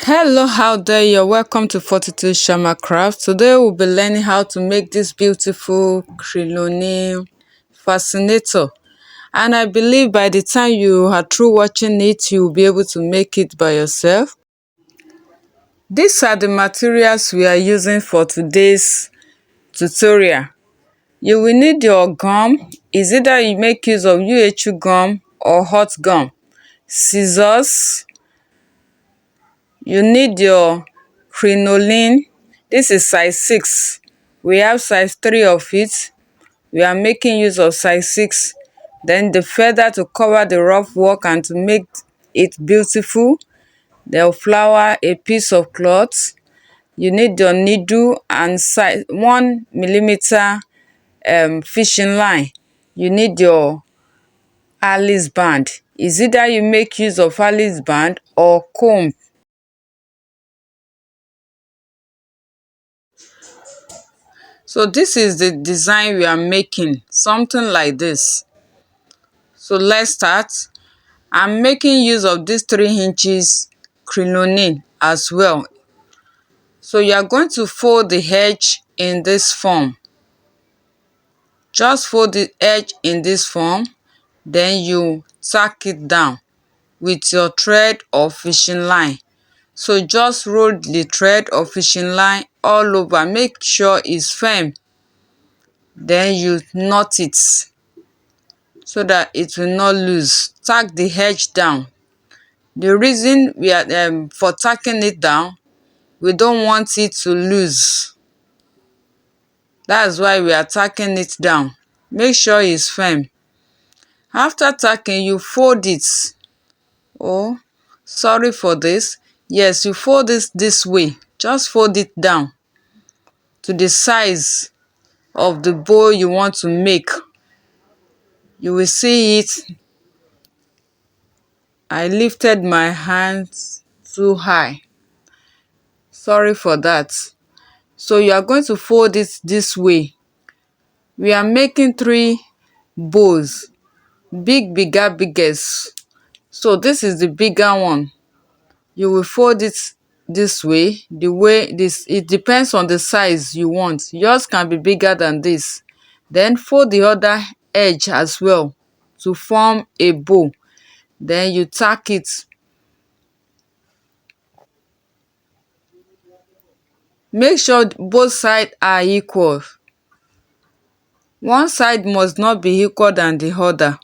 Hello, how there you're welcome to Fortitude Shammah Craft. Today we'll be learning how to make this beautiful Crinoline Fascinator. And I believe by the time you are through watching it, you'll be able to make it by yourself. These are the materials we are using for today's tutorial. You will need your gum. Is either you make use of UHU gum or hot gum. Scissors. You need your crinoline. This is size 6. We have size 3 of it. We are making use of size 6. Then the feather to cover the rough work and to make it beautiful. The flower, a piece of cloth. You need your needle and size 1 millimeter fishing line. You need your Alice band. Is either you make use of Alice band or comb. So this is the design we are making, something like this. So let's start. I'm making use of this 3 inches crinoline as well. So you are going to fold the edge in this form. Just fold the edge in this form, then you tack it down with your thread or fishing line. So just roll the thread or fishing line all over, make sure it's firm. Then you knot it so that it will not loose. Tack the edge down. The reason we are for tacking it down, we don't want it to loose. That's why we are tacking it down. Make sure it's firm. After tacking, you fold it. Oh, sorry for this. Yes, you fold it this way. Just fold it down to the size of the bow you want to make. You will see it. I lifted my hands too high. Sorry for that. So you are going to fold it this way. We are making 3 bows. Big, bigger, biggest. So this is the bigger one. You will fold it this way. The way this, it depends on the size you want. Yours can be bigger than this. Then fold the other edge as well to form a bow. Then you tack it. Make sure both sides are equal. One side must not be equal than the other.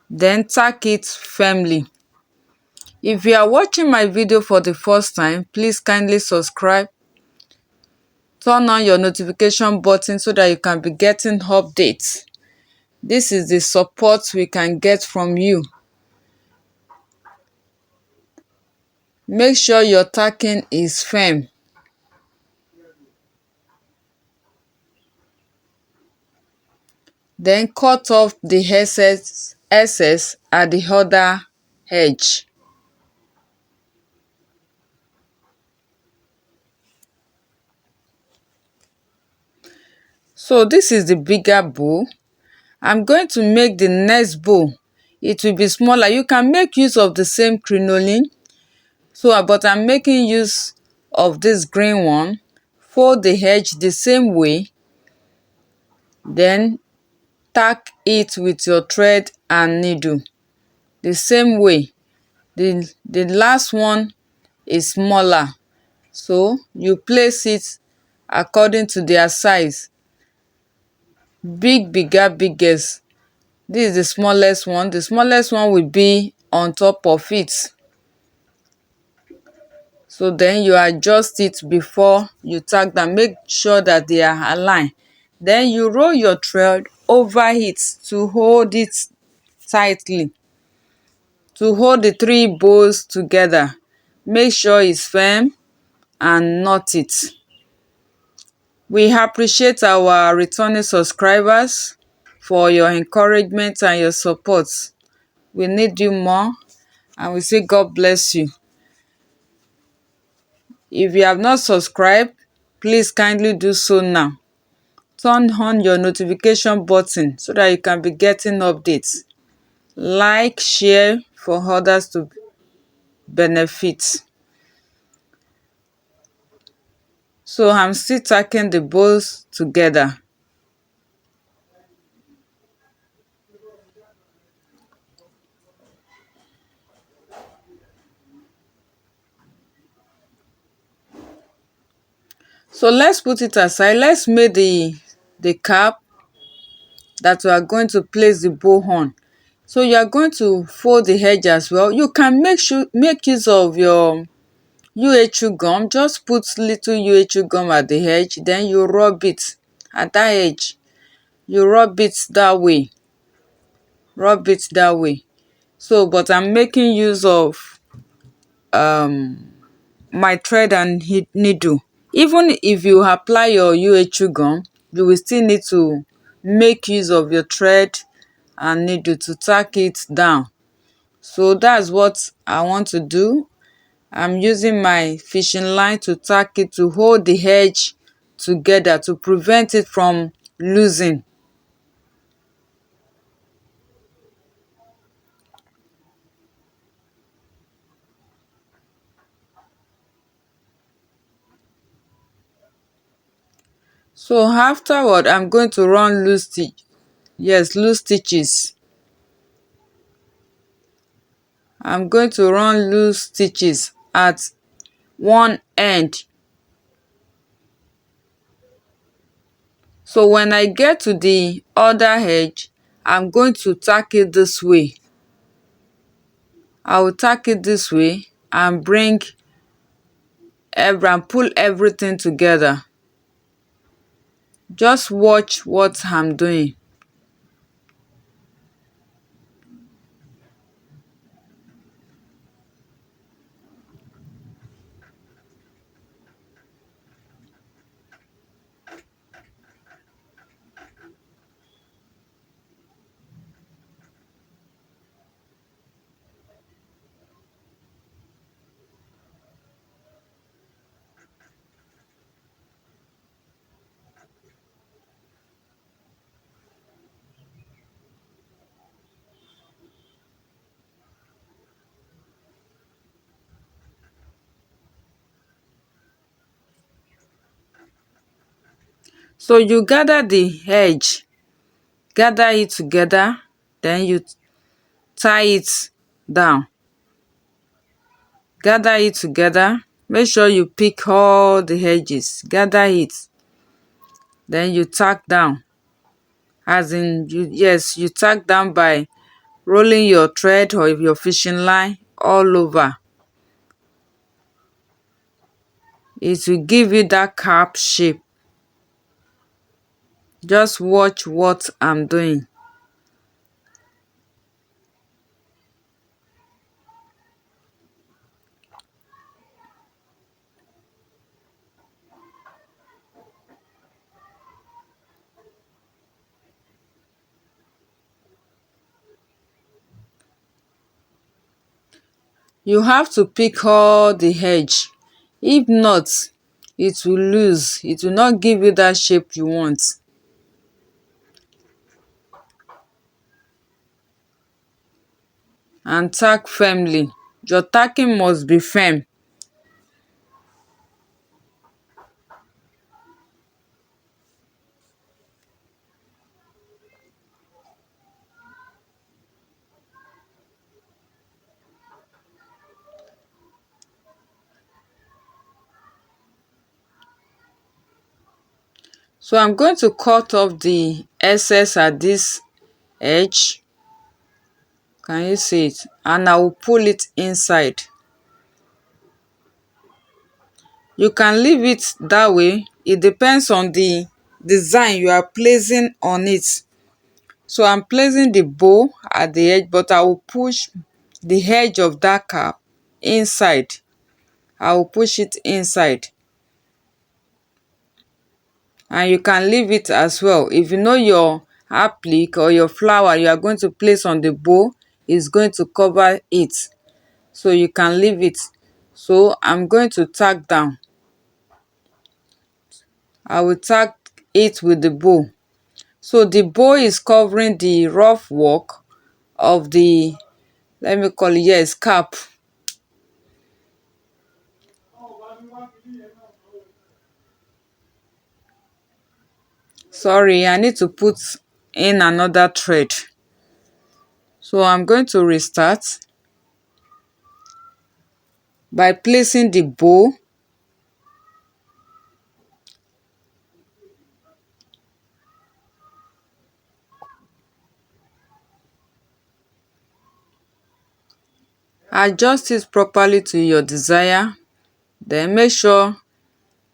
Then tack it firmly. If you are watching my video for the first time, please kindly subscribe. Turn on your notification button so that you can be getting updates. This is the support we can get from you. Make sure your tacking is firm. Then cut off the excess at the other edge. So this is the bigger bow. I'm going to make the next bow. It will be smaller. You can make use of the same crinoline. But I'm making use of this green one. Fold the edge the same way. Then tack it with your thread and needle. The same way. The last one is smaller. So you place it according to their size. Big, bigger, biggest. This is the smallest one. The smallest one will be on top of it. So then you adjust it before you tack them. Make sure that they are aligned. Then you roll your thread over it to hold it tightly. To hold the 3 bows together. Make sure it's firm and knot it. We appreciate our returning subscribers for your encouragement and your support. We need you more, and we say God bless you. If you have not subscribed, please kindly do so now. Turn on your notification button so that you can be getting updates. like, share for others to benefit. So I'm still tacking the bows together. So let's put it aside. Let's make the cap that we are going to place the bow on. So you are going to fold the edge as well. You can make use of your UHU gum. Just put little UHU gum at the edge, then you rub it at that edge. You rub it that way. Rub it that way. So, but I'm making use of my thread and needle. Even if you apply your UHU gum, you will still need to make use of your thread and needle to tack it down. So that's what I want to do. I'm using my fishing line to tack it to hold the edge together to prevent it from losing. So afterward, I'm going to run loose stitch. Yes, loose stitches. I'm going to run loose stitches at one end. So when I get to the other edge, I'm going to tack it this way. I will tack it this way and pull everything together. Just watch what I'm doing. So you gather the edge, gather it together, then you tie it down. Gather it together. Make sure you pick all the edges. Gather it. Then you tack down. As in, you tack down by rolling your thread or your fishing line all over. It will give you that cap shape. Just watch what I'm doing. You have to pick all the edge. If not, it will lose. It will not give you that shape you want. And tack firmly. Your tacking must be firm. So I'm going to cut off the excess at this edge. Can you see it? And I will pull it inside. You can leave it that way. It depends on the design you are placing on it. So I'm placing the bow at the edge, but I will push the edge of that cap inside. I will push it inside. And you can leave it as well. If you know your applique or your flower you are going to place on the bow is going to cover it, so you can leave it. So I'm going to tack down. I will tack it with the bow. So the bow is covering the rough work of the, let me call it, yes, cap. Sorry, I need to put in another thread. So I'm going to restart by placing the bow, adjust it properly to your desire, then make sure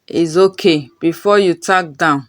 it's okay before you tack down.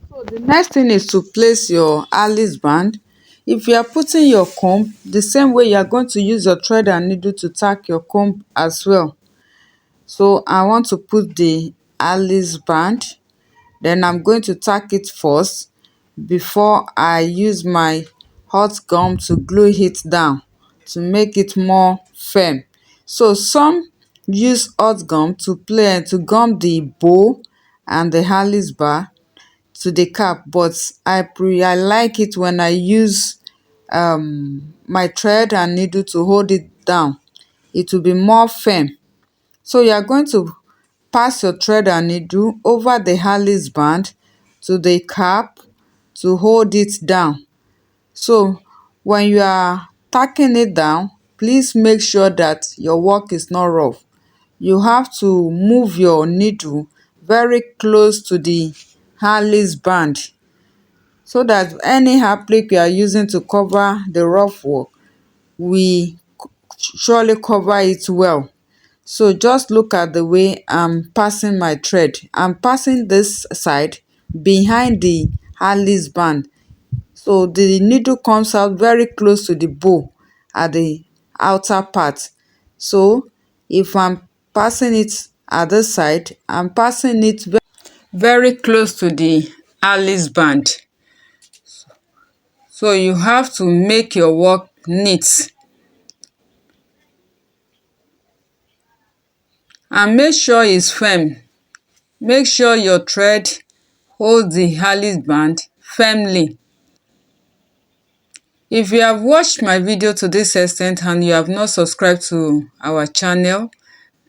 So the next thing is to place your Alice band. If you are putting your comb, the same way you are going to use your thread and needle to tack your comb as well. So I want to put the Alice band, then I'm going to tack it first before I use my hot gum to glue it down to make it more firm. So some use hot gum to play to gum the bow and the Alice bar to the cap, but I like it when I use my thread and needle to hold it down. It will be more firm. So you are going to pass your thread and needle over the Alice band to the cap to hold it down. So when you are tacking it down, please make sure that your work is not rough. You have to move your needle very close to the Alice band so that any applique you are using to cover the rough work will surely cover it well. So just look at the way I'm passing my thread. I'm passing this side behind the Alice band. So the needle comes out very close to the bow at the outer part. So if I'm passing it at this side, I'm passing it very close to the Alice band. So you have to make your work neat and make sure it's firm. Make sure your thread holds the Alice band firmly. If you have watched my video to this extent and you have not subscribed to our channel,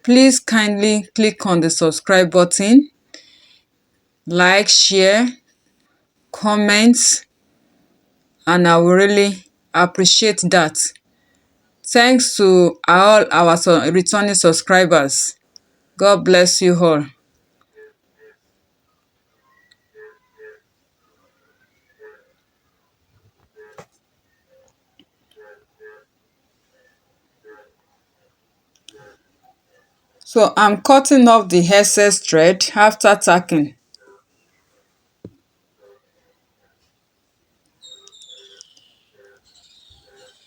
please kindly click on the subscribe button, like, share, comment, and I will really appreciate that. Thanks to all our returning subscribers. God bless you all. So I'm cutting off the excess thread after tacking.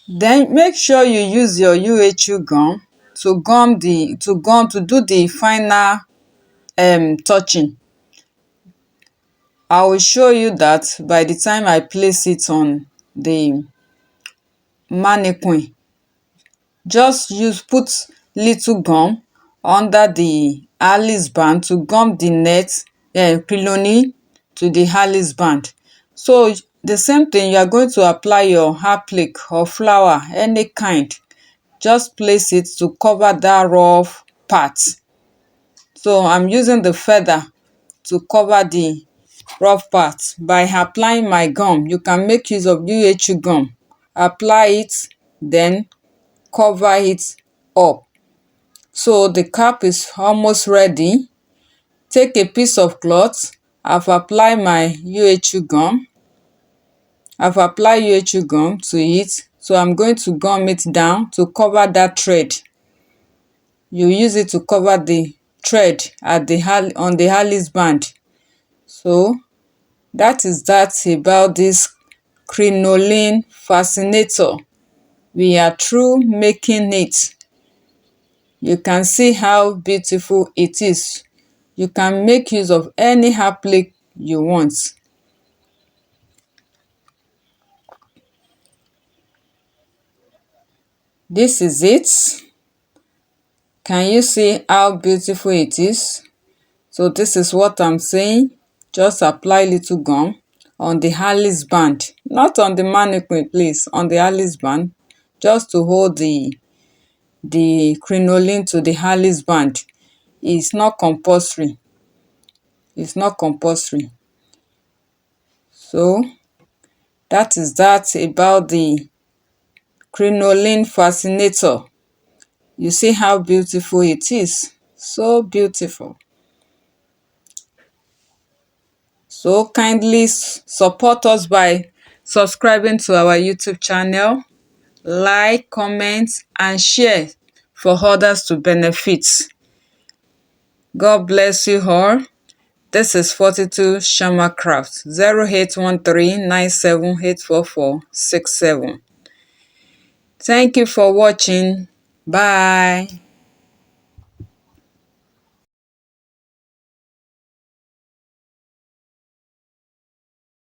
Then make sure you use your UHU gum to do the final touching. I will show you that by the time I place it on the mannequin. Just put little gum under the Alice band to gum the net crinoline to the Alice band. So the same thing, you are going to apply your applique or flower, any kind. Just place it to cover that rough part. So I'm using the feather to cover the rough part by applying my gum. You can make use of UHU gum. Apply it, then cover it up. So the cap is almost ready. Take a piece of cloth. I've applied my UHU gum. I've applied UHU gum to it. So I'm going to gum it down to cover that thread. You use it to cover the thread at the on the Alice band. So that is that about this Crinoline Fascinator. We are through making it. You can see how beautiful it is. You can make use of any applique you want. This is it. Can you see how beautiful it is? So this is what I'm saying. Just apply little gum on the Alice band. Not on the mannequin, please. On the Alice band. Just to hold the crinoline to the Alice band. It's not compulsory. It's not compulsory. So that is that about the Crinoline Fascinator. You see how beautiful it is. So beautiful. So kindly support us by subscribing to our YouTube channel, like, comment, and share for others to benefit. God bless you all. This is Fortitude Shammah Craft 081397844467. Thank you for watching. Bye.